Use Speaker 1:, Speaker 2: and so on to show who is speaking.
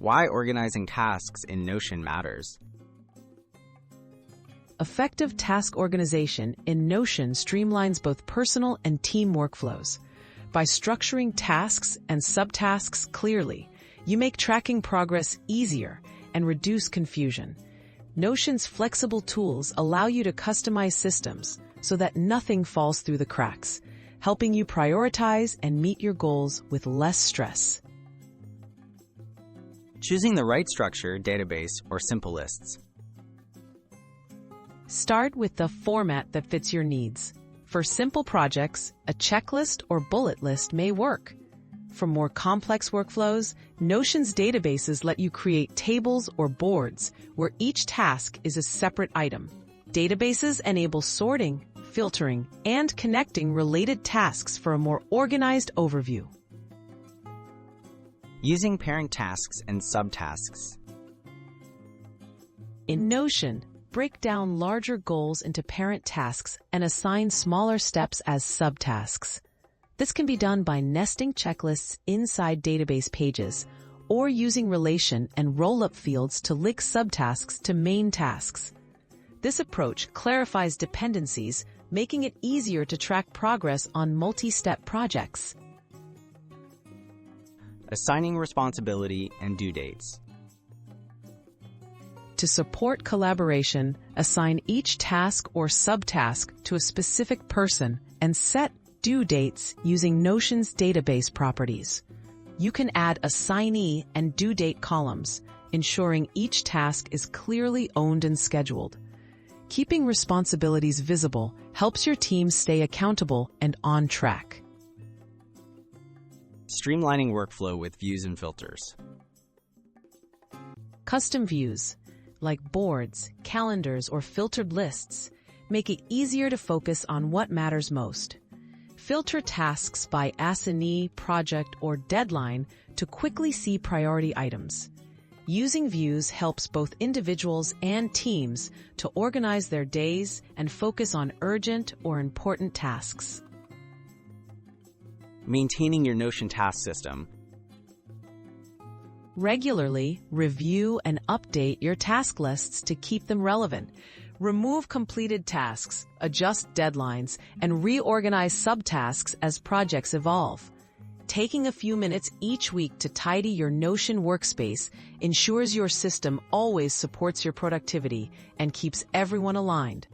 Speaker 1: why organizing tasks in Notion matters.
Speaker 2: Effective task organization in Notion streamlines both personal and team workflows. By structuring tasks and subtasks clearly, you make tracking progress easier and reduce confusion. Notion's flexible tools allow you to customize systems so that nothing falls through the cracks, helping you prioritize and meet your goals with less stress.
Speaker 1: Choosing the right structure, database, or simple lists.
Speaker 2: Start with the format that fits your needs. For simple projects, a checklist or bullet list may work. For more complex workflows, Notion's databases let you create tables or boards where each task is a separate item. Databases enable sorting, filtering, and connecting related tasks for a more organized overview.
Speaker 1: Using parent tasks and subtasks.
Speaker 2: In Notion, break down larger goals into parent tasks and assign smaller steps as subtasks. This can be done by nesting checklists inside database pages or using relation and roll-up fields to link subtasks to main tasks. This approach clarifies dependencies, making it easier to track progress on multi-step projects.
Speaker 1: Assigning responsibility and due dates.
Speaker 2: To support collaboration, assign each task or subtask to a specific person and set due dates using Notion's database properties. You can add assignee and due date columns, ensuring each task is clearly owned and scheduled. Keeping responsibilities visible helps your team stay accountable and on track.
Speaker 1: Streamlining workflow with views and filters.
Speaker 2: Custom views, like boards, calendars, or filtered lists, make it easier to focus on what matters most. Filter tasks by assignee, project, or deadline to quickly see priority items. Using views helps both individuals and teams to organize their days and focus on urgent or important tasks.
Speaker 1: Maintaining your Notion task system.
Speaker 2: Regularly review and update your task lists to keep them relevant. Remove completed tasks, adjust deadlines, and reorganize subtasks as projects evolve. Taking a few minutes each week to tidy your Notion workspace ensures your system always supports your productivity and keeps everyone aligned.